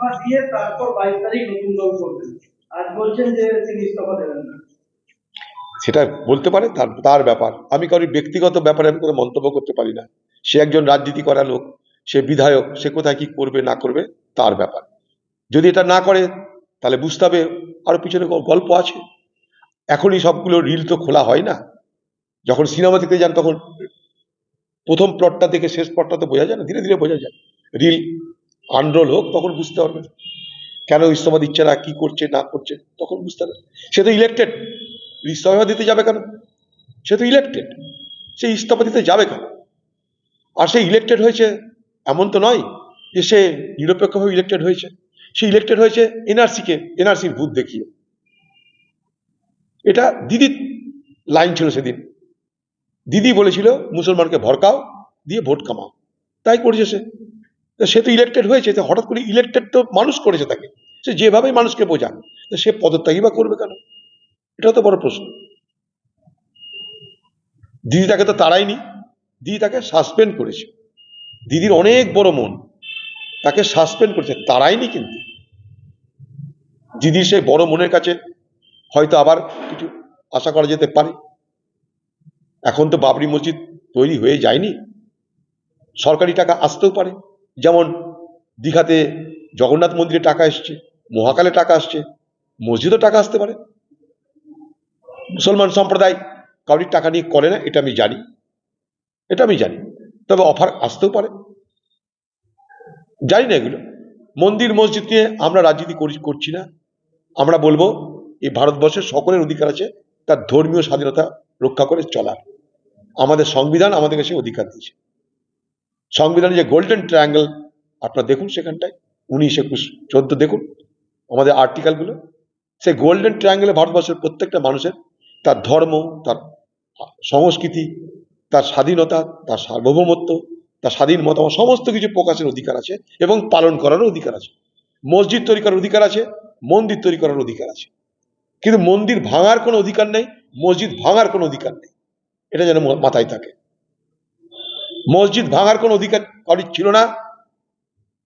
ইস্তফা দিয়ে তারপর 22 তারিখ নতুন দল করবেন। আজ বলছেন যে তিনি ইস্তফা দেবেন না। সেটা বলতে পারে, তার তার ব্যাপার। আমি কারোর ব্যক্তিগত ব্যাপারে আমি কোনো মন্তব্য করতে পারি না। সে একজন রাজনীতি করা লোক, সে বিধায়ক, সে কোথায় কি করবে না করবে তার ব্যাপার। যদি এটা না করে তাহলে বুঝতে হবে আরো পিছনে গল্প আছে। এখনই সবগুলো রিল তো খোলা হয় না। যখন সিনেমা দেখতে যান তখন প্রথম প্লটটা দেখে শেষ প্লটটা তো বোঝা যায় না, ধীরে ধীরে বোঝা যায়। রিল আনরোল হোক, তখন বুঝতে পারবে কেন ইস্তফা দিচ্ছে না, কি করছে না করছে, তখন বুঝতে পারবে। সে তো ইলেক্টেড, ইস্তফা দিতে যাবে কেন? সে তো ইলেক্টেড, সে ইস্তফা দিতে যাবে কেন? আর সে ইলেক্টেড হয়েছে এমন তো নয় যে সে নিরপেক্ষভাবে ইলেক্টেড হয়েছে। সে ইলেক্টেড হয়েছে এনআরসির ভূত দেখিয়ে। এটা দিদির লাইন ছিল সেদিন। দিদি বলেছিল মুসলমানকে ভড়কাও, দিয়ে ভোট কামাও, তাই করেছে সে। সে তো ইলেক্টেড হয়েছে, হঠাৎ করে ইলেক্টেড তো মানুষ করেছে তাকে, সে যেভাবে মানুষকে বোঝান, সে পদত্যাগই বা করবে কেন? এটা তো বড় প্রশ্ন। দিদি তাকে তো তাড়ায়নি, দিদি তাকে সাসপেন্ড করেছে। দিদির অনেক বড় মন, তাকে সাসপেন্ড করেছে, তাড়ায়নি। কিন্তু দিদির সেই বড় মনের কাছে হয়তো আবার কিছু আশা করা যেতে পারে। এখন তো বাবরি মসজিদ তৈরি হয়ে যায়নি, সরকারি টাকা আসতেও পারে। যেমন দীঘাতে জগন্নাথ মন্দিরে টাকা এসছে, মহাকালে টাকা আসছে, মসজিদও টাকা আসতে পারে। মুসলমান সম্প্রদায় কাউরির টাকা নিয়ে করে না, এটা আমি জানি, তবে অফার আসতেও পারে, জানি না এগুলো। মন্দির মসজিদ নিয়ে আমরা রাজনীতি করছি না। আমরা বলবো এই ভারতবর্ষের সকলের অধিকার আছে তার ধর্মীয় স্বাধীনতা রক্ষা করে চলার। আমাদের সংবিধান আমাদেরকে সে অধিকার দিয়েছে। সংবিধানে যে গোল্ডেন ট্রায়াঙ্গেল আপনারা দেখুন, সেখানটায় 19, 21, 14 দেখুন আমাদের আর্টিকেলগুলো। সেই গোল্ডেন ট্রায়াঙ্গেলে ভারতবর্ষের প্রত্যেকটা মানুষের তার ধর্ম, তার সংস্কৃতি, তার স্বাধীনতা, তার সার্বভৌমত্ব, তার স্বাধীন মতামত সমস্ত কিছু প্রকাশের অধিকার আছে এবং পালন করারও অধিকার আছে। মসজিদ তৈরি করার অধিকার আছে, মন্দির তৈরি করার অধিকার আছে, কিন্তু মন্দির ভাঙার কোনো অধিকার নেই, মসজিদ ভাঙার কোনো অধিকার নেই। এটা যেন মাথায় থাকে। মসজিদ ভাঙার কোনো অধিকার কারোর ছিল না,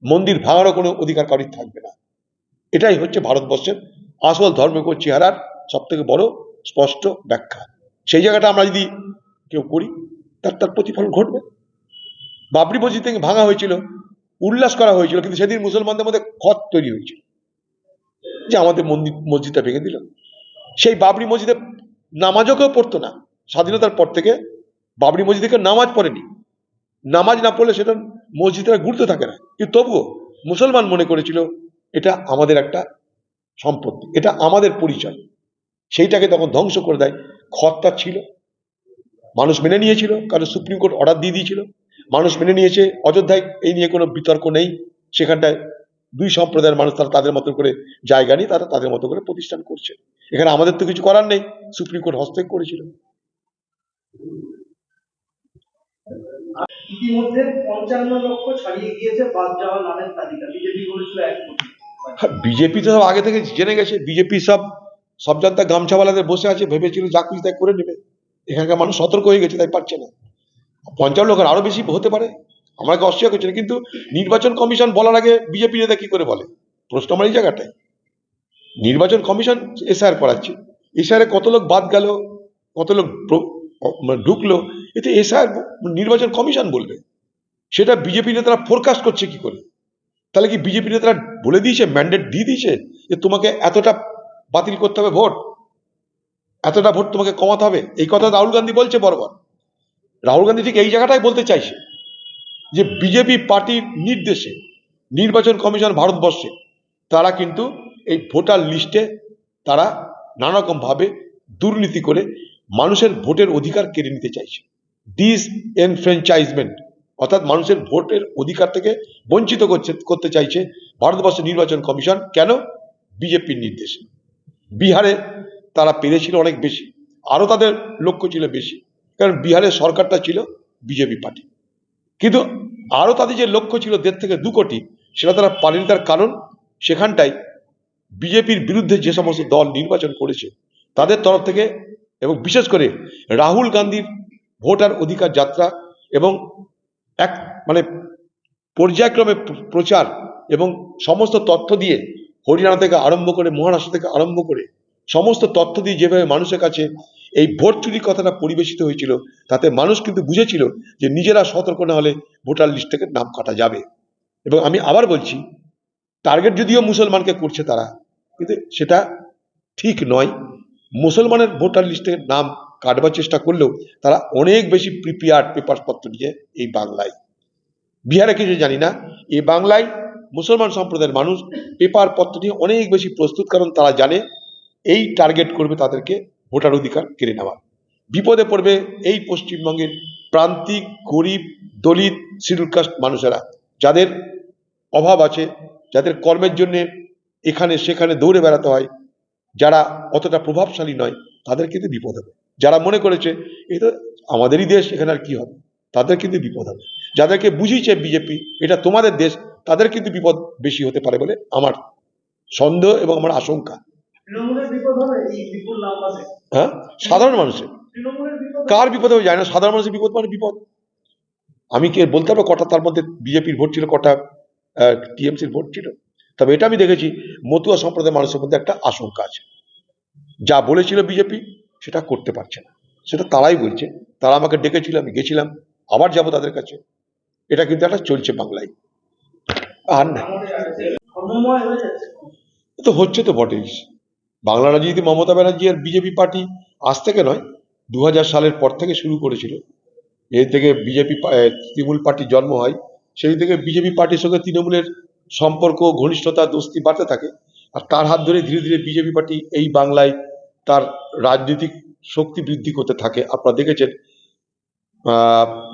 মন্দির ভাঙারও কোনো অধিকার কারোর থাকবে না। এটাই হচ্ছে ভারতবর্ষের আসল ধর্মকে চেহারার সব থেকে বড় স্পষ্ট ব্যাখ্যা। সেই জায়গাটা আমরা যদি কেউ করি, তার প্রতিফলন ঘটবে। বাবরি মসজিদ থেকে ভাঙা হয়েছিল, উল্লাস করা হয়েছিল, কিন্তু সেদিন মুসলমানদের মধ্যে ক্ষত তৈরি হয়েছিল যে আমাদের মসজিদটা ভেঙে দিল। সেই বাবরি মসজিদে নামাজও কেউ পড়তো না। স্বাধীনতার পর থেকে বাবরি মসজিদে কেউ নামাজ পড়েনি। নামাজ না পড়লে সেটা মসজিদের গুরুত্ব থাকে না, কিন্তু তবুও মুসলমান মনে করেছিল এটা আমাদের একটা সম্পত্তি, এটা আমাদের পরিচয়। সেইটাকে তখন ধ্বংস করে দেয়। ক্ষতটা ছিল, মানুষ মেনে নিয়েছিল, কারণ সুপ্রিম কোর্ট অর্ডার দিয়ে দিয়েছিল, মানুষ মেনে নিয়েছে। অযোধ্যায় এই নিয়ে কোনো বিতর্ক নেই। সেখানটায় দুই সম্প্রদায়ের মানুষ তারা তাদের মতো করে জায়গা নিয়ে তারা তাদের মতো করে প্রতিষ্ঠান করছে। এখানে আমাদের তো কিছু করার নেই, সুপ্রিম কোর্ট হস্তক্ষেপ করেছিল। ইতিমধ্যে 55 লক্ষ ছাড়িয়ে গিয়েছে বাদ যাওয়া নামের তালিকা। বিজেপি বলেছিল 1 কোটি। বিজেপি তো সব আগে থেকে জেনে গেছে। বিজেপি সব জনতা গামছাওয়ালাদের বসে আছে, ভেবেছিল যা কিছু তাই করে নেবে। এখানকার মানুষ সতর্ক হয়ে গেছে, তাই পারছে না। 55 লক্ষের আরো বেশি হতে পারে, আমাকে অস্বীকার করছে না। কিন্তু নির্বাচন কমিশন বলার আগে বিজেপি নেতা কি করে বলে? প্রশ্ন আমার এই জায়গাটায়। নির্বাচন কমিশন এসআইআর করাচ্ছে, এসআইআর কত লোক বাদ গেল, কত লোক ঢুকলো, এতে এসআইআর নির্বাচন কমিশন বলবে। সেটা বিজেপি নেতারা ফোরকাস্ট করছে কি করে? তাহলে কি বিজেপি নেতারা বলে দিয়েছে, ম্যান্ডেট দিয়ে দিয়েছে যে তোমাকে এতটা বাতিল করতে হবে ভোট, এতটা ভোট তোমাকে কমাতে হবে? এই কথা রাহুল গান্ধী বলছে বরাবর। রাহুল গান্ধী ঠিক এই জায়গাটাই বলতে চাইছে যে বিজেপি পার্টির নির্দেশে নির্বাচন কমিশন ভারতবর্ষে তারা কিন্তু এই ভোটার লিস্টে তারা নানা রকম ভাবে দুর্নীতি করে মানুষের ভোটের অধিকার কেড়ে নিতে চাইছে। ডিসএনফ্র্যাঞ্চাইজমেন্ট, অর্থাৎ মানুষের ভোটের অধিকার থেকে বঞ্চিত করতে চাইছে ভারতবর্ষের নির্বাচন কমিশন। কেন? বিজেপির নির্দেশে। বিহারে তারা পেরেছিল অনেক বেশি, আরো তাদের লক্ষ্য ছিল বেশি, কারণ বিহারের সরকারটা ছিল বিজেপি পার্টি। কিন্তু আরো তাদের যে লক্ষ্য ছিল 1.5 থেকে 2 কোটি, সেটা তারা পারেনি। তার কারণ সেখানটায় বিজেপির বিরুদ্ধে যে সমস্ত দল নির্বাচন করেছে তাদের তরফ থেকে, এবং বিশেষ করে রাহুল গান্ধীর ভোটার অধিকার যাত্রা এবং এক পর্যায়ক্রমে প্রচার এবং সমস্ত তথ্য দিয়ে হরিয়ানা থেকে আরম্ভ করে মহারাষ্ট্র থেকে আরম্ভ করে সমস্ত তথ্য দিয়ে যেভাবে মানুষের কাছে এই ভোট চুরির কথাটা পরিবেশিত হয়েছিল, তাতে মানুষ কিন্তু বুঝেছিল যে নিজেরা সতর্ক না হলে ভোটার লিস্ট থেকে নাম কাটা যাবে। এবং আমি আবার বলছি, টার্গেট যদিও মুসলমানকে করছে তারা, কিন্তু সেটা ঠিক নয়। মুসলমানের ভোটার লিস্টে নাম কাটবার চেষ্টা করলেও তারা অনেক বেশি প্রিপেয়ার্ড পেপারপত্র নিয়ে এই বাংলায়, বিহারে কিছু জানি না, এই বাংলায় মুসলমান সম্প্রদায়ের মানুষ পেপার পত্র নিয়ে অনেক বেশি প্রস্তুত, কারণ তারা জানে এই টার্গেট করবে তাদেরকে ভোটার অধিকার কেড়ে নেওয়া। বিপদে পড়বে এই পশ্চিমবঙ্গের প্রান্তিক, গরিব, দলিত, শিডিউল কাস্ট মানুষেরা, যাদের অভাব আছে, যাদের কর্মের জন্য এখানে সেখানে দৌড়ে বেড়াতে হয়, যারা অতটা প্রভাবশালী নয়, তাদের কিন্তু বিপদ হবে। যারা মনে করেছে এই তো আমাদেরই দেশ, এখানে আর কি হবে, তাদের কিন্তু বিপদ হবে। যাদেরকে বুঝিয়েছে বিজেপি এটা তোমাদের দেশ, তাদের কিন্তু বিপদ বেশি হতে পারে বলে আমার সন্দেহ এবং আমার আশঙ্কা। তৃণমূলের বিপদ হবে এই বিপুল নাম আছে। হ্যাঁ, সাধারণ মানুষের তৃণমূলের বিপদ কার বিপদ হবে যায় না, সাধারণ মানুষের বিপদ মানে বিপদ। আমি কি বলতে পারবো কটা তার মধ্যে বিজেপির ভোট ছিল, কটা টিএমসির ভোট ছিল? তবে এটা আমি দেখেছি মতুয়া সম্প্রদায়ের মানুষের মধ্যে একটা আশঙ্কা আছে। যা বলেছিল বিজেপি সেটা করতে পারছে না, সেটা তারাই বলছে। তারা আমাকে ডেকেছিল, আমি গেছিলাম, আবার যাব তাদের কাছে। এটা কিন্তু একটা চলছে বাংলায়, আর না ধর্মময় হয়ে যাচ্ছে। তো হচ্ছে তো বটেই। বাংলা রাজনীতি মমতা ব্যানার্জি আর বিজেপি পার্টি আজ থেকে নয়, 2000 সালের পর থেকে শুরু করেছিল। এর থেকে বিজেপি তৃণমূল পার্টির জন্ম হয়, সেই থেকে বিজেপি পার্টির সঙ্গে তৃণমূলের সম্পর্ক, ঘনিষ্ঠতা, দোস্তি বাড়তে থাকে। আর তার হাত ধরে ধীরে ধীরে বিজেপি পার্টি এই বাংলায় তার রাজনৈতিক শক্তি বৃদ্ধি করতে থাকে। আপনারা দেখেছেন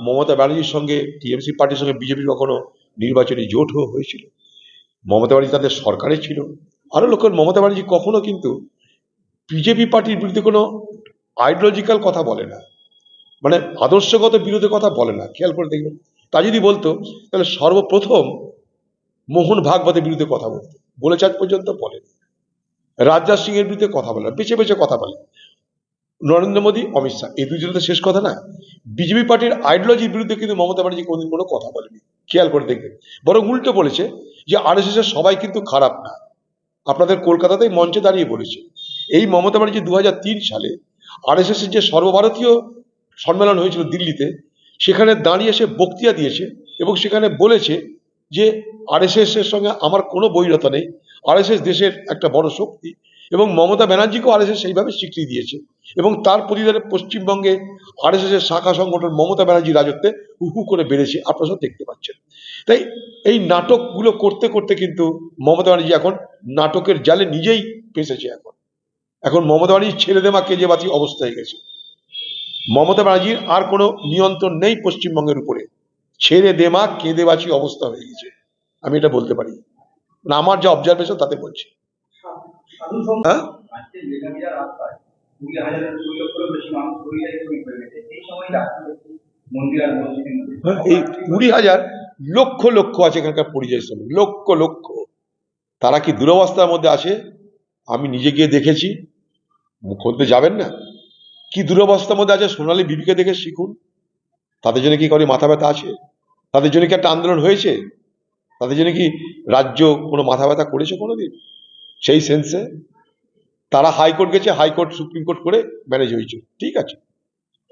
মমতা ব্যানার্জির সঙ্গে টিএমসি পার্টির সঙ্গে বিজেপির কখনো নির্বাচনী জোটও হয়েছিল। মমতা ব্যানার্জি তাদের সরকারে ছিল। আরো লক্ষ্য, মমতা ব্যানার্জি কখনো কিন্তু বিজেপি পার্টির বিরুদ্ধে কোনো আইডিওলজিক্যাল কথা বলে না, মানে আদর্শগত বিরোধের কথা বলে না। খেয়াল করে দেখবেন, তা যদি বলতো তাহলে সর্বপ্রথম মোহন ভাগবতের বিরুদ্ধে কথা বলতো, বলেছে আজ পর্যন্ত বলেন। রাজনাথ সিং এর বিরুদ্ধে কথা বলে, বেছে বেছে কথা বলে। নরেন্দ্র মোদী, অমিত শাহ, এই দুজনে তো শেষ কথা না। বিজেপি পার্টির আইডিওলজির বিরুদ্ধে কিন্তু মমতা ব্যানার্জি কোনদিন কোনো কথা বলেনি। খেয়াল করে দেখবেন, বরং উল্টো বলেছে যে আরএসএস এর সবাই কিন্তু খারাপ না। আপনাদের কলকাতাতেই মঞ্চে দাঁড়িয়ে বলেছে। এই মমতা ব্যানার্জি 2003 সালে আরএসএস এর যে সর্বভারতীয় সম্মেলন হয়েছিল দিল্লিতে, সেখানে দাঁড়িয়ে সে বক্তৃতা দিয়েছে এবং সেখানে বলেছে যে আরএসএস এর সঙ্গে আমার কোনো বৈরতা নেই, আরএসএস দেশের একটা বড় শক্তি, এবং মমতা ব্যানার্জিকেও আরএসএস সেইভাবে স্বীকৃতি দিয়েছে। এবং তার প্রতিবাদে পশ্চিমবঙ্গে আরএসএস এর শাখা সংগঠন মমতা ব্যানার্জির রাজত্বে হু হু করে বেড়েছে, আপনারা সব দেখতে পাচ্ছেন। তাই এই নাটকগুলো করতে করতে কিন্তু মমতা ব্যানার্জি এখন নাটকের জালে নিজেই ফেঁসেছে। এখন মমতা ব্যানার্জি ছেড়ে দেওয়া কেজে বাতি অবস্থা হয়ে গেছে। মমতা ব্যানার্জির আর কোনো নিয়ন্ত্রণ নেই পশ্চিমবঙ্গের উপরে, ছেড়ে দেমা কেঁদে বাঁচি অবস্থা হয়ে গেছে, আমি এটা বলতে পারি। না, আমার যা অবজারভেশন তাতে বলছি। সাধু সমাজ হ্যাঁ, আজকে মেঘাবিয়া রাস্তায় 20,000-এর 2 লক্ষেরও বেশি মানুষ হরিয়ায় শহীদ হয়ে গেছে। এই সময় রাস্তা মন্দির আর মসজিদের মধ্যে এই 20,000 লক্ষ লক্ষ আছে এখানকার পরিযায়ী শ্রমিক, লক্ষ লক্ষ। তারা কি দুরবস্থার মধ্যে আছে? আমি নিজে গিয়ে দেখেছি, মুখ্যমন্ত্রী যাবেন না, কি দুরবস্থার মধ্যে আছে। সোনালী বিবিকে দেখে শিখুন। তাদের জন্য কি করে মাথা ব্যথা আছে? তাদের জন্য কি একটা আন্দোলন হয়েছে? তাদের জন্য কি রাজ্য কোনো মাথা ব্যথা করেছে কোনোদিন? সেই সেন্সে তারা হাইকোর্ট গেছে, হাইকোর্ট সুপ্রিম কোর্ট করে ম্যানেজ হয়েছে, ঠিক আছে।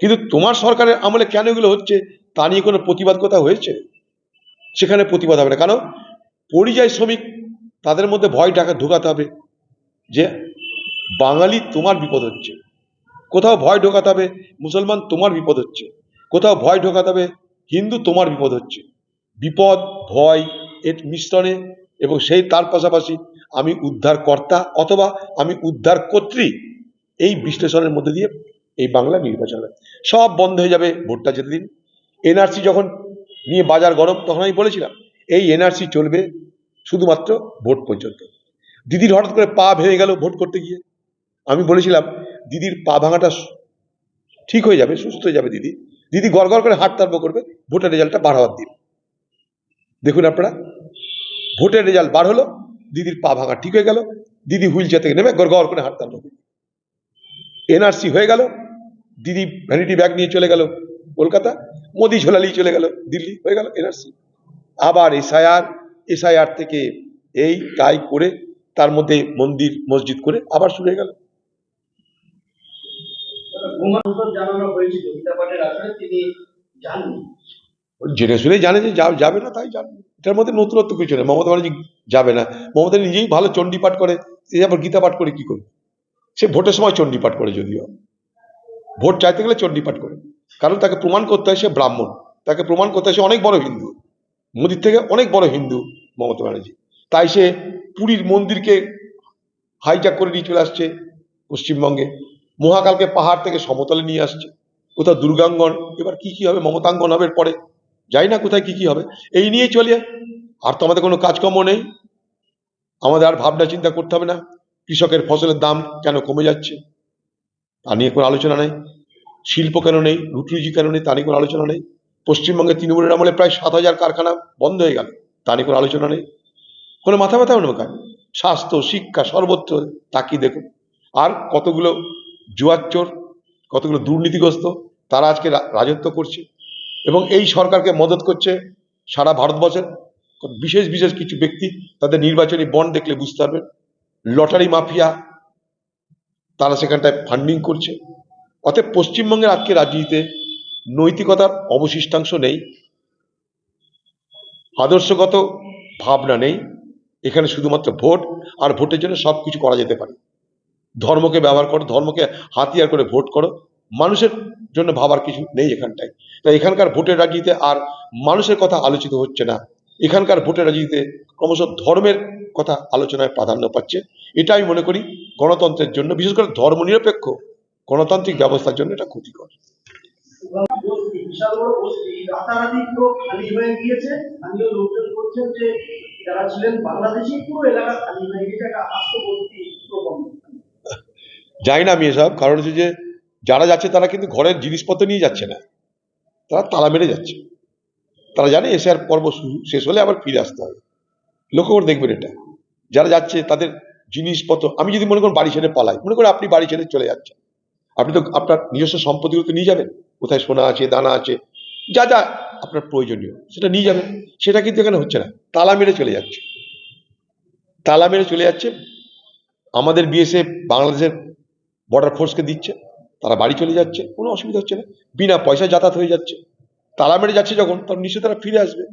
কিন্তু তোমার সরকারের আমলে কেন এগুলো হচ্ছে তা নিয়ে কোনো প্রতিবাদ কথা হয়েছে? সেখানে প্রতিবাদ হবে না। কারণ পরিযায়ী শ্রমিক, তাদের মধ্যে ভয় ঢোকাতে হবে যে বাঙালি তোমার বিপদ হচ্ছে। কোথাও ভয় ঢোকাতে হবে মুসলমান তোমার বিপদ হচ্ছে, কোথাও ভয় ঢোকাতে হবে হিন্দু তোমার বিপদ হচ্ছে। বিপদ, ভয় এর মিশ্রণে, এবং সেই তার পাশাপাশি আমি উদ্ধার কর্তা অথবা আমি উদ্ধার কর্ত্রী, এই বিশ্লেষণের মধ্যে দিয়ে এই বাংলা নির্বাচন হবে। সব বন্ধ হয়ে যাবে ভোটটা যেতে দিন। এনআরসি যখন নিয়ে বাজার গরম, তখন আমি বলেছিলাম এই এনআরসি চলবে শুধুমাত্র ভোট পর্যন্ত। দিদির হঠাৎ করে পা ভেঙে গেল ভোট করতে গিয়ে। আমি বলেছিলাম দিদির পা ভাঙাটা ঠিক হয়ে যাবে, সুস্থ হয়ে যাবে দিদি, দিদি গড় গড় করে হাঁটতে আরম্ভ করবে ভোটের রেজাল্টটা বার হওয়ার দিন। দেখুন আপনারা, ভোটের রেজাল্ট বার হলো, দিদির পা ভাঙা ঠিক হয়ে গেল, দিদি হুইল চেয়ার থেকে নেমে গড় গড় করে হাঁটতে আরম্ভ করবে। এনআরসি হয়ে গেল, দিদি ভ্যানিটি ব্যাগ নিয়ে চলে গেল কলকাতা, মোদি ঝোলালি চলে গেল দিল্লি, হয়ে গেল এনআরসি। আবার এসআইআর থেকে এই তাই করে তার মধ্যে মন্দির মসজিদ করে আবার শুরু হয়ে গেল। ঘুমানোর জানানো হয়েছিল গীতা পাঠের আসলে তিনি জাননি। জেনে শুনেই জানে যে যাবে না, তাই জানে। এটার মধ্যে নতুনত্ব কিছু নেই। মমতা ব্যানার্জি যাবে না, মমতা নিজেই ভালো চণ্ডী পাঠ করে, সে আবার গীতা পাঠ করে কি করবে? সে ভোটের সময় চণ্ডী পাঠ করে, যদিও ভোট চাইতে গেলে চণ্ডী পাঠ করে, কারণ তাকে প্রমাণ করতে হয় সে ব্রাহ্মণ, তাকে প্রমাণ করতে হয় সে অনেক বড় হিন্দু, মোদির থেকে অনেক বড় হিন্দু মমতা ব্যানার্জি। তাই সে পুরীর মন্দিরকে হাইজ্যাক করে নিয়ে চলে আসছে পশ্চিমবঙ্গে, মহাকালকে পাহাড় থেকে সমতলে নিয়ে আসছে, কোথাও দুর্গাঙ্গন, এবার কি কি হবে, মমতাঙ্গন হবে পরে, যাই না কোথায় কি কি হবে, এই নিয়েই চলে। আর তো আমাদের কোনো কাজকর্ম নেই, আমাদের আর ভাবনা চিন্তা করতে হবে না কৃষকের ফসলের দাম কেন কমে যাচ্ছে তা নিয়ে কোনো আলোচনা নেই, শিল্প কেন নেই, রুটি রুজি কেন নেই তা নিয়ে কোনো আলোচনা নেই, পশ্চিমবঙ্গে তৃণমূলের আমলে প্রায় 7,000 কারখানা বন্ধ হয়ে গেল, তা নিয়ে কোনো আলোচনা নেই, কোনো মাথা ব্যথা নৌকা। স্বাস্থ্য শিক্ষা সর্বত্র তাকিয়ে দেখুন। আর কতগুলো জুয়াচোর, কতগুলো দুর্নীতিগ্রস্ত, তারা আজকে রাজত্ব করছে এবং এই সরকারকে মদত করছে সারা ভারতবর্ষের বিশেষ বিশেষ কিছু ব্যক্তি। তাদের নির্বাচনী বন্ড দেখলে বুঝতে পারবেন, লটারি মাফিয়া তারা সেখানটায় ফান্ডিং করছে। অতএব পশ্চিমবঙ্গের আজকে রাজনীতিতে নৈতিকতার অবশিষ্টাংশ নেই, আদর্শগত ভাবনা নেই। এখানে শুধুমাত্র ভোট, আর ভোটের জন্য সব কিছু করা যেতে পারে। ধর্মকে ব্যবহার করো, ধর্মকে হাতিয়ার করে ভোট করো, মানুষের জন্য ভাবার কিছু নেই এখানটায়। তাই এখানকার ভোটের রাজনীতিতে আর মানুষের কথা আলোচিত হচ্ছে না, এখানকার ভোটের রাজনীতিতে ক্রমশ ধর্মের কথা আলোচনায় প্রাধান্য পাচ্ছে। এটা আমি মনে করি গণতন্ত্রের জন্য, বিশেষ করে ধর্মনিরপেক্ষ গণতান্ত্রিক ব্যবস্থার জন্য এটা ক্ষতিকর। বস্তি, বিশাল বড় বস্তি, রাতারাতি পুরো খালি হয়ে গিয়েছে। স্থানীয় লোকজন বলছেন যে যারা ছিলেন বাংলাদেশি, পুরো এলাকা খালি হয়ে গেছে, একটা আস্ত বস্তি প্রবণ। যাই না আমি এসব, কারণ হচ্ছে যে যারা যাচ্ছে তারা কিন্তু ঘরের জিনিসপত্র নিয়ে যাচ্ছে না, তারা তালা মেরে যাচ্ছে। তারা জানে এসে আর পর্ব শেষ হলে আবার ফিরে আসতে হবে। লক্ষ্য করে দেখবেন এটা, যারা যাচ্ছে তাদের জিনিসপত্র, আমি যদি মনে করুন বাড়ি ছেড়ে পালাই, মনে করুন আপনি বাড়ি ছেড়ে চলে যাচ্ছেন, আপনি তো আপনার নিজস্ব সম্পত্তিগুলো তো নিয়ে যাবেন, কোথায় সোনা আছে দানা আছে যা যা আপনার প্রয়োজনীয় সেটা নিয়ে যাবেন। সেটা কিন্তু এখানে হচ্ছে না, তালা মেরে চলে যাচ্ছে, তালা মেরে চলে যাচ্ছে। আমাদের বিএসএফ বাংলাদেশের বর্ডার ফোর্সকে দিচ্ছে, তারা বাড়ি চলে যাচ্ছে, কোনো অসুবিধা হচ্ছে না, বিনা পয়সায় যাতায়াত হয়ে যাচ্ছে। তালা মেরে যাচ্ছে যখন, তখন নিশ্চয়ই তারা ফিরে আসবে,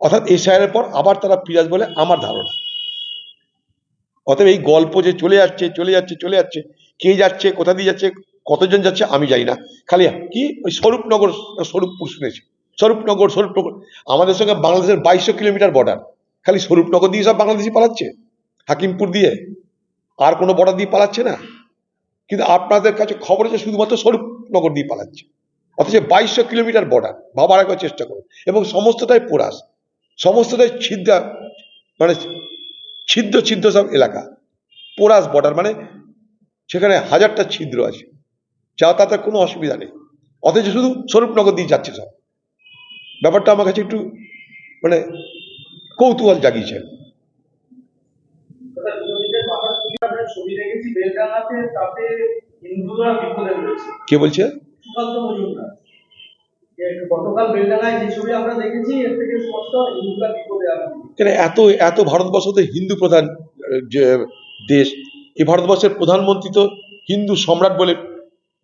অর্থাৎ এসআইআর পর আবার তারা ফিরে আসবে বলে আমার ধারণা। অতএব এই গল্প যে চলে যাচ্ছে চলে যাচ্ছে চলে যাচ্ছে, কে যাচ্ছে কোথা দিয়ে যাচ্ছে কতজন যাচ্ছে আমি জানি না। খালি কি ওই স্বরূপনগর, স্বরূপপুর শুনেছি, স্বরূপনগর আমাদের সঙ্গে বাংলাদেশের 2200 কিলোমিটার বর্ডার, খালি স্বরূপনগর দিয়ে সব বাংলাদেশি পালাচ্ছে, হাকিমপুর দিয়ে, আর কোনো বর্ডার দিয়ে পালাচ্ছে না। কিন্তু আপনাদের কাছে খবর আছে শুধুমাত্র স্বরূপনগর দিয়ে পালাচ্ছে, অথচ 2200 কিলোমিটার বর্ডার, ভাবার একবার চেষ্টা করুন। এবং সমস্তটাই পোরাস, সমস্তটাই ছিদ্রা, মানে ছিদ্র ছিদ্র সব এলাকা, পোরাস বর্ডার, মানে সেখানে হাজারটা ছিদ্র আছে, যা তাতে কোনো অসুবিধা নেই, অথচ শুধু স্বরূপনগর দিয়ে যাচ্ছে সব। ব্যাপারটা আমার কাছে একটু মানে কৌতূহল জাগিয়েছে। ছবি দেখেছি বেলডাঙাতে, তাতে হিন্দুরা বিপদে রয়েছে। কে বলছে? সুকান্ত মজুমদার। গতকাল বেলডাঙায় যে ছবি আমরা দেখেছি, এর থেকে স্পষ্ট হিন্দুরা বিপদে আছে। কেন এত এত ভারতবর্ষ তো হিন্দু প্রধান যে দেশ, এই ভারতবর্ষের প্রধানমন্ত্রী তো হিন্দু সম্রাট বলে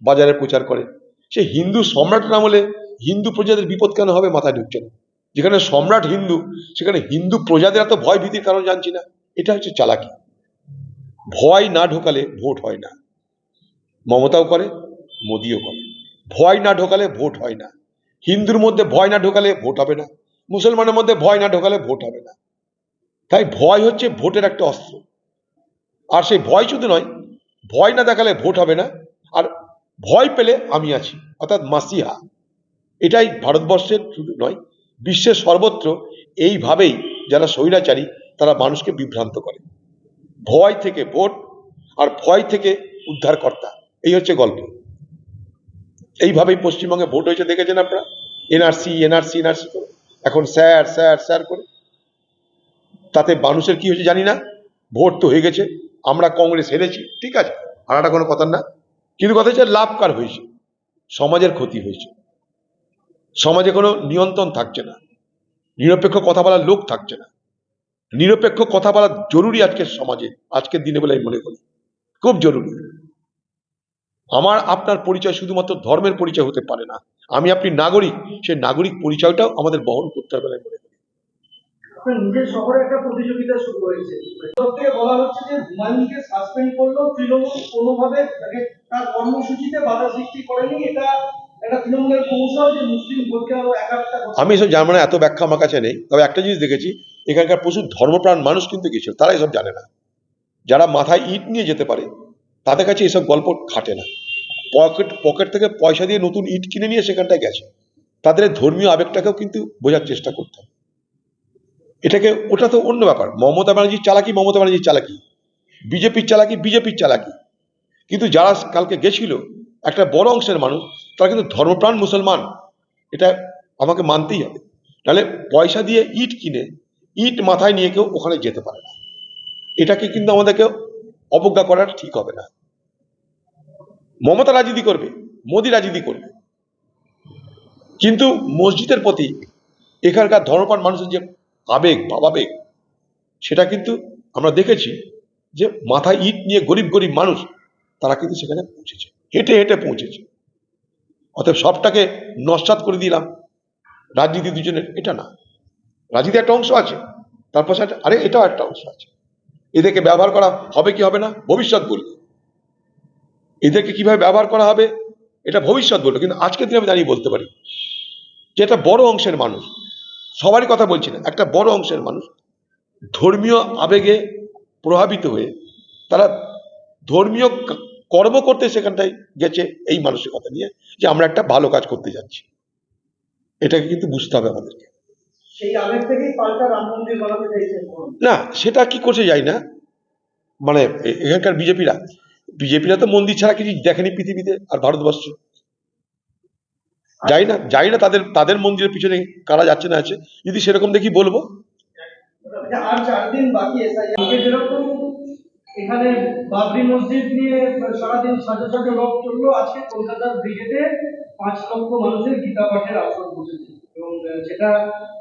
বাজারে প্রচার করে। সে হিন্দু সম্রাট না বলে হিন্দু প্রজাদের বিপদ কেন হবে মাথায় ঢুকছে না। যেখানে সম্রাট হিন্দু, সেখানে হিন্দু প্রজাদের এত ভয় ভীতির কারণ জানছি না, এটা হচ্ছে চালাকি। ভয় না ঢোকালে ভোট হয় না, মমতাও করে মোদিও করে, ভয় না ঢোকালে ভোট হয় না। হিন্দুর মধ্যে ভয় না ঢোকালে ভোট হবে না, মুসলমানের মধ্যে ভয় না ঢোকালে ভোট হবে না। তাই ভয় হচ্ছে ভোটের একটা অস্ত্র। আর সেই ভয় শুধু নয়, ভয় না দেখালে ভোট হবে না, আর ভয় পেলে আমি আছি, অর্থাৎ মাসিহা। এটাই ভারতবর্ষের শুধু নয়, বিশ্বের সর্বত্র এইভাবেই যারা স্বৈরাচারী তারা মানুষকে বিভ্রান্ত করে। ভয় থেকে ভোট, আর ভয় থেকে উদ্ধারকর্তা, এই হচ্ছে গল্প। এইভাবেই পশ্চিমবঙ্গে ভোট হয়েছে দেখেছেন আপনারা, এনআরসি এনআরসি এনআরসি করে, এখন স্যার স্যার স্যার করে। তাতে মানুষের কি হয়েছে জানি না, ভোট তো হয়ে গেছে, আমরা কংগ্রেস হেরেছি, ঠিক আছে, আর একটা কোনো কথা না, কিন্তু কথা হচ্ছে লাভ কার হয়েছে, সমাজের ক্ষতি হয়েছে, সমাজে কোনো নিয়ন্ত্রণ থাকছে না, নিরপেক্ষ কথা বলার লোক থাকছে না। নিরপেক্ষ কথা বলা জরুরি আজকের সমাজে, আজকের দিনে বলে আমি মনে করি খুব জরুরি। আমার আপনার পরিচয় শুধুমাত্র ধর্মের পরিচয় হতে পারে না, আমি আপনি নাগরিক, সেই নাগরিক পরিচয়টাও আমাদের বহন করতে হবে বলে আমি মনে করি। আপনার নিজের শহরে একটা প্রতিযোগিতা শুরু হয়েছে, তরফ থেকে বলা হচ্ছে যে হুমায়ুনকে সাসপেন্ড করলেও তৃণমূল কোনোভাবে তাকে তার কর্মসূচিতে বাধা সৃষ্টি করেনি। এটা একটা তৃণমূলের কৌশল যে মুসলিম ভোটকে আরো একাট্টা করছে। আমি এসব জানবো না, এত ব্যাখ্যা আমার কাছে নেই, তবে একটা জিনিস দেখেছি, এখানকার প্রচুর ধর্মপ্রাণ মানুষ কিন্তু গেছিল, তারা এসব জানে না। যারা মাথায় ইট নিয়ে যেতে পারে তাদের কাছে এসব গল্প খাটে না। পকেট থেকে পয়সা দিয়ে নতুন ইট কিনে নিয়ে সেখানটায় গেছে, তাদের এই ধর্মীয় আবেগটাকেও কিন্তু বোঝার চেষ্টা করতে হবে। এটাকে, ওটা তো অন্য ব্যাপার, মমতা ব্যানার্জির চালাকি মমতা ব্যানার্জির চালাকি, বিজেপির চালাকি বিজেপির চালাকি, কিন্তু যারা কালকে গেছিল একটা বড় অংশের মানুষ, তারা কিন্তু ধর্মপ্রাণ মুসলমান, এটা আমাকে মানতেই হবে। তাহলে পয়সা দিয়ে ইট কিনে ইট মাথায় নিয়ে কেউ ওখানে যেতে পারে না, এটাকে কিন্তু আমাদেরকে অবজ্ঞা করার ঠিক হবে না। মমতা রাজনীতি করবে, মোদী রাজনীতি করবে, কিন্তু মসজিদের প্রতি এখানকার ধর্মপ্রাণ মানুষের যে আবেগ ভাবাবেগ, সেটা কিন্তু আমরা দেখেছি যে মাথায় ইট নিয়ে গরিব গরিব মানুষ তারা কিন্তু সেখানে পৌঁছেছে, হেঁটে হেঁটে পৌঁছেছে। অতএব সবটাকে নস্যাৎ করে দিলাম রাজনীতি দুজনের, এটা না। রাজনীতি একটা অংশ আছে, তারপর আরে এটাও একটা অংশ আছে। এদেরকে ব্যবহার করা হবে কি হবে না ভবিষ্যৎ বলবে, এদেরকে কিভাবে ব্যবহার করা হবে এটা ভবিষ্যৎ বলবে, কিন্তু আজকের দিনে আমি দাঁড়িয়ে বলতে পারি যে একটা বড় অংশের মানুষ, সবারই কথা বলছি না, একটা বড় অংশের মানুষ ধর্মীয় আবেগে প্রভাবিত হয়ে তারা ধর্মীয় কর্ম করতে সেখানটায় গেছে এই মানসিকতা নিয়ে যে আমরা একটা ভালো কাজ করতে যাচ্ছি। এটাকে কিন্তু বুঝতে হবে আমাদেরকে। সেই আবেগ থেকেই পাল্টা রাম মন্দির বানাতে চাইছেন। না, সেটা কি করছে যাই না, মানে এখানকার বিজেপিরা তো মন্দির ছাড়া কিছু দেখেনি পৃথিবীতে আর ভারতবর্ষে। যাই না তাদের তাদের মন্দিরের পিছনে কারা যাচ্ছে না আছে, যদি সেরকম দেখি বলবো। আর 4 দিন বাকি আগে যেরকম এখানে বাবরি মসজিদ নিয়ে সারাদিন সাজো সাজো রব চললো, আজকে কলকাতার ব্রিগেডে 5 লক্ষ মানুষের গীতা পাঠের আসর বসেছে, এবং সেটা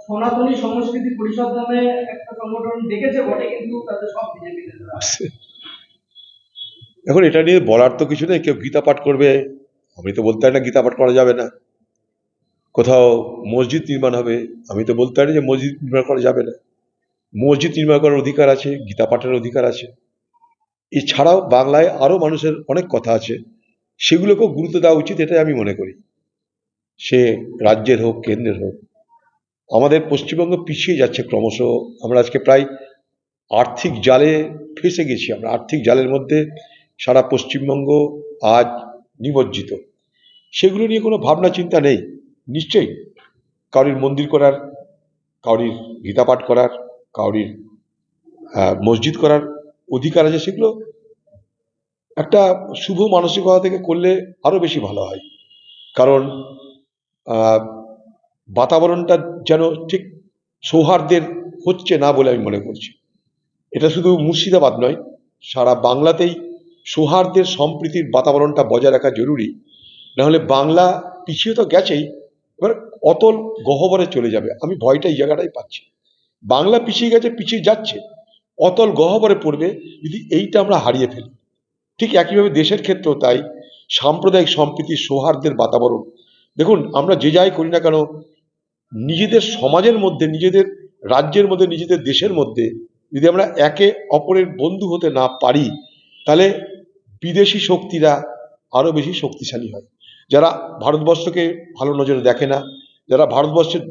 সনাতনী সংস্কৃতি পরিষদ নামে একটা সংগঠন ডেকেছে বটে, কিন্তু তাদের সব বিজেপি নেতারা। এখন এটা নিয়ে বলার তো কিছু নেই, কেউ গীতা পাঠ করবে, আমি তো বলতে পারি না গীতা পাঠ করা যাবে না। কোথাও মসজিদ নির্মাণ হবে, আমি তো বলতে পারি যে মসজিদ নির্মাণ করা যাবে না। মসজিদ নির্মাণ করার অধিকার আছে, গীতা পাঠের অধিকার আছে। এছাড়াও বাংলায় আরো মানুষের অনেক কথা আছে, সেগুলোকেও গুরুত্ব দেওয়া উচিত, এটাই আমি মনে করি। সে রাজ্যের হোক কেন্দ্রের হোক, আমাদের পশ্চিমবঙ্গ পিছিয়ে যাচ্ছে ক্রমশ। আমরা আজকে প্রায় আর্থিক জালে ফেঁসে গেছি, আমরা আর্থিক জালের মধ্যে সারা পশ্চিমবঙ্গ আজ নিমজ্জিত। সেগুলো নিয়ে কোনো ভাবনা চিন্তা নেই। নিশ্চয়ই কাউরির মন্দির করার, কাউরির গীতা পাঠ করার, কাউরির মসজিদ করার অধিকার আছে, সেগুলো একটা শুভ মানসিকতা থেকে করলে আরো বেশি ভালো হয়। কারণ বাতাবরণটা যেন ঠিক সৌহার্দ্যের হচ্ছে না বলে আমি মনে করছি। এটা শুধু মুর্শিদাবাদ নয়, সারা বাংলাতেই সৌহার্দ্যের সম্প্রীতির বাতাবরণটা বজায় রাখা জরুরি। নাহলে বাংলা পিছিয়ে তো গেছেই, এবার অতল গহ্বরে চলে যাবে। আমি ভয়টা এই জায়গাটাই পাচ্ছি, বাংলা পিছিয়ে গেছে, পিছিয়ে যাচ্ছে, অতল গহ্বরে পড়বে যদি এইটা আমরা হারিয়ে ফেলি। ঠিক একইভাবে দেশের ক্ষেত্রেও তাই, সাম্প্রদায়িক সম্প্রীতি সৌহার্দ্যের বাতাবরণ। দেখুন, আমরা যে যাই করি না কেন, নিজেদের সমাজের মধ্যে, নিজেদের রাজ্যের মধ্যে, নিজেদের দেশের মধ্যে যদি আমরা একে অপরের বন্ধু হতে না পারি, তাহলে বিদেশি শক্তিরা আরো বেশি শক্তিশালী হয়। যারা ভারতবর্ষকে ভালো নজরে দেখে না, যারা ভারতবর্ষের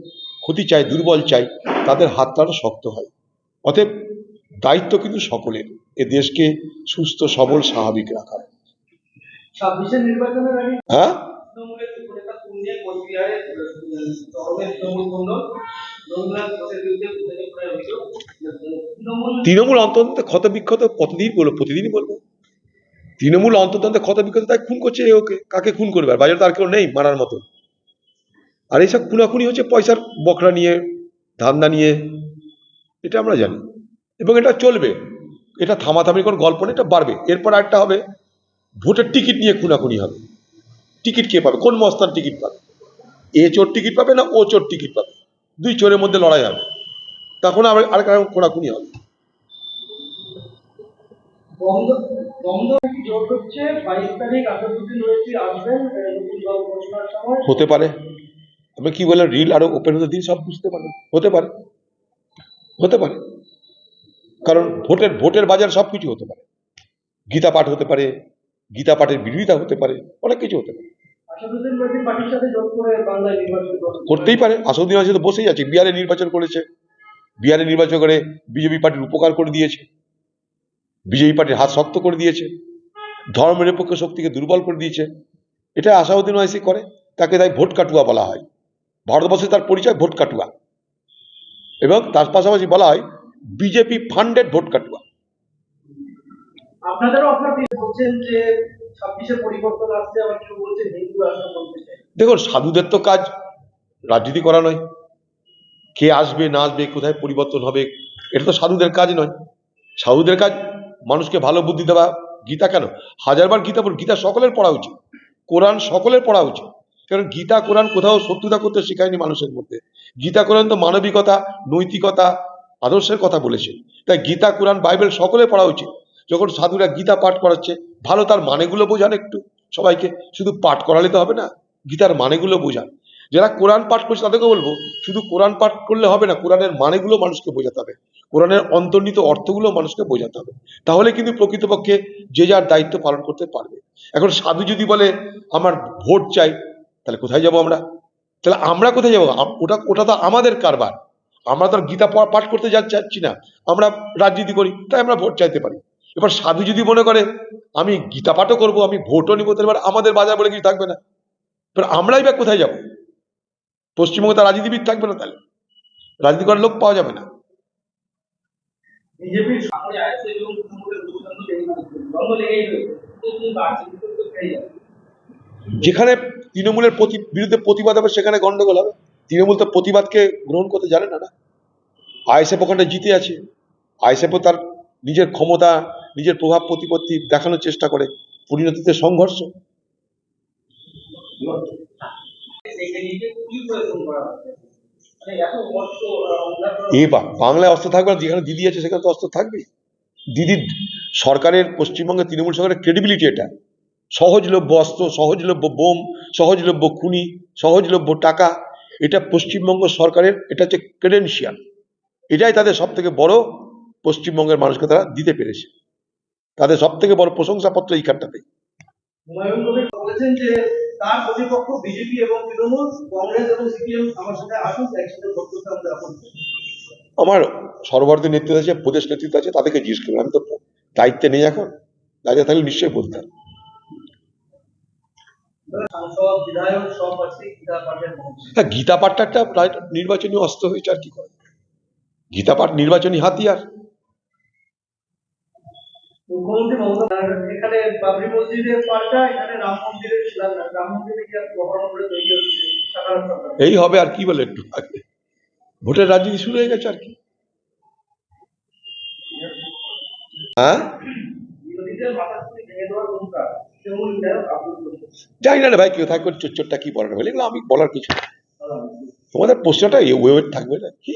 ক্ষতি চায়, দুর্বল চায়, তাদের হাতটা আরো শক্ত হয়। অতএব দায়িত্ব কিন্তু সকলের, এ দেশকে সুস্থ সবল স্বাভাবিক রাখার। 26 নির্বাচনের আগে হ্যাঁ, তৃণমূলের উপনেতা পুণ্যে কোচবিহারে তরুণের তৃণমূল বন্ধন রবীন্দ্রনাথ ঘোষের বিরুদ্ধে অভিযোগ করার অভিযোগ। তৃণমূল অন্তত ক্ষত বিক্ষত কতদিন বলবো, প্রতিদিনই বলবো। তৃণমূল অন্তত ক্ষত বিক্ষত, তাই খুন করছে ওকে, কাকে খুন করবে, আর বাজারে তো আর কেউ নেই মারার মতো। আর এইসব খুনাখুনি হচ্ছে পয়সার বকরা নিয়ে, ধান্দা নিয়ে, এটা আমরা জানি, এবং এটা চলবে। এটা থামাথামির কোনো গল্প নেই, এটা বাড়বে। এরপর একটা হবে ভোটের টিকিট নিয়ে খুনাখুনি হবে। টিকিট কে পাবে, কোন মস্তান টিকিট পাবে, এ চোর টিকিট পাবে না ও চোর টিকিট পাবে, দুই চোরের মধ্যে লড়াই হবে। তখন আবার আর কোনাকুনি হবে। বন্ধ বন্ধ কি জোর করছে 22 তারিখ 18 দিন রয়েছে আসবেন নতুন দল ঘোষণার সময়। হতে পারে, আমি কি বললাম, রিল আরো ওপেন হতে দিন, সব বুঝতে পারবেন। হতে পারে, হতে পারে, কারণ ভোটের বাজার সবকিছু হতে পারে। গীতা পাঠ হতে পারে, গীতা পাঠের বিরোধিতা হতে পারে, অনেক কিছু হতে পারে। আসাদুদ্দিন নদী পার্টির সাথে জোট করে বাংলায় নির্বাচন করবে। করতেই পারে, আসাদুদ্দিন আছে তো বসেই আছে, বিহারে নির্বাচন করেছে, বিহারে নির্বাচন করে বিজেপি পার্টির উপকার করে দিয়েছে, বিজেপি পার্টির হাত শক্ত করে দিয়েছে, ধর্মনিরপেক্ষ শক্তিকে দুর্বল করে দিয়েছে। এটা আসাদুদ্দিন ওয়াইসি করে, তাকে তাই ভোট কাটুয়া বলা হয়। ভারতবর্ষে তার পরিচয় ভোট কাটুয়া, এবং তার পাশাপাশি বলা হয় বিজেপি ফান্ডেড ভোট কাটুয়া। আপনাদেরও আপনার বলছেন যে 26-এ পরিবর্তন আসছে, আবার কেউ বলছেন হিন্দু রাষ্ট্র বলতে চাই। দেখুন, সাধুদের তো কাজ রাজনীতি করা নয়, কে আসবে না আসবে, কোথায় পরিবর্তন হবে, এটা তো সাধুদের কাজ নয়। সাধুদের কাজ মানুষকে ভালো বুদ্ধি দেওয়া। গীতা কেন, হাজারবার গীতা পড়ুন, গীতা সকলের পড়া উচিত, কোরআন সকলের পড়া উচিত। কারণ গীতা কোরআন কোথাও শত্রুতা করতে শেখায়নি মানুষের মধ্যে। গীতা কোরআন তো মানবিকতা, নৈতিকতা, আদর্শের কথা বলেছে। তাই গীতা কোরআন বাইবেল সকলের পড়া উচিত। যখন সাধুরা গীতা পাঠ করাচ্ছে, ভালো তার মানেগুলো বোঝান একটু সবাইকে, শুধু পাঠ করালে তো হবে না, গীতার মানেগুলো বোঝান। যারা কোরআন পাঠ করছে তাদেরকে বলবো, শুধু কোরআন পাঠ করলে হবে না, কোরআনের মানেগুলো মানুষকে বোঝাতে হবে, কোরআনের অন্তর্নিহিত অর্থগুলো মানুষকে বোঝাতে হবে। তাহলে কিন্তু প্রকৃতপক্ষে যে যার দায়িত্ব পালন করতে পারবে। এখন সাধু যদি বলে আমার ভোট চাই, তাহলে কোথায় যাব আমরা? তাহলে আমরা কোথায় যাবো? ওটা ওটা তো আমাদের কারবার। আমরা তো আর গীতা পাঠ করতে যাচ্ছি না, আমরা রাজনীতি করি, তাই আমরা ভোট চাইতে পারি। এবার সাধু যদি মনে করে আমি গীতা পাঠও করবো, আমি ভোটও নিবো, তাহলে এবার আমাদের বাজার বলে কিছু থাকবে না। এবার আমরাই বা কোথায় যাব? পশ্চিমবঙ্গে তার রাজনীতিবিদ থাকবে না, তাহলে রাজনীতি করার লোক পাওয়া যাবে না। বিজেপির সামনে আছে এবং তৃণমূলের প্রচন্ড দ্বন্দ্ব লেগেই রয়েছে, নতুন রাজনীতি তো খেয়ে যাবে। যেখানে তৃণমূলের বিরুদ্ধে প্রতিবাদ হবে সেখানে গন্ডগোল হবে। তৃণমূল তো প্রতিবাদকে গ্রহণ করতে জানে না। আইএসএফ ওখানে জিতে আছে, আইএসএফও তার নিজের ক্ষমতা, নিজের প্রভাব প্রতিপত্তি দেখানোর চেষ্টা করে, পরিণতিতে সংঘর্ষ। বাংলায় অস্ত্র থাকবে না, যেখানে দিদি আছে সেখানে তো অস্ত্র থাকবে। দিদির সরকারের, পশ্চিমবঙ্গের তৃণমূল সরকারের ক্রেডিবিলিটি এটা। সহজলভ্য অস্ত্র, সহজলভ্য বোম, সহজলভ্য খুনি, সহজলভ্য টাকা, এটা পশ্চিমবঙ্গ সরকারের, এটা হচ্ছে ক্রেডেনশিয়াল। এটাই তাদের সব থেকে বড়, পশ্চিমবঙ্গের মানুষকে তারা দিতে পেরেছে। তাদের সব থেকে বড় প্রশংসাপত্র এইখানটাতে। হুমায়ুন কবির বলেছেন যে তার প্রতিপক্ষ বিজেপি এবং তৃণমূল, কংগ্রেস এবং সিপিএম আমার সাথে আসুন, একসাথে ভোট করতে আমাদের আপত্তি। আমার সর্বভারতীয় নেতৃত্ব আছে, প্রদেশ নেতৃত্ব আছে, তাদেরকে জিজ্ঞেস করবেন, আমি তো দায়িত্বে নেই এখন, দায়িত্বে থাকলে নিশ্চয়ই বলতাম। সাংসদ বিধায়ক সব আছে গীতা পাঠের মঞ্চে। তা গীতা পাঠটা একটা নির্বাচনী অস্ত্র হয়েছে, আর কি করে। গীতা পাঠ নির্বাচনী হাতিয়ার। মুখ্যমন্ত্রী মমতা এখানে বাবরি মসজিদের পাল্টা এখানে রাম মন্দিরের শিলান্যাস, রাম মন্দিরে কি গভর্নর তৈরি হচ্ছে সাধারণ। এই হবে আর কি বলে, একটু আগে ভোটের রাজনীতি শুরু হয়ে গেছে আর কি। হ্যাঁ, বিরোধীদের মাথা থেকে ভেঙে দেওয়ার ভূমিকা তৃণমূল বিধায়ক আব্দুল করিম। জানি না রে ভাই, কেউ থাকবে চোরটা কি বলার হলে, এগুলো আমি বলার কিছু না। তোমাদের প্রশ্নটা ওয়েট থাকবে না কি।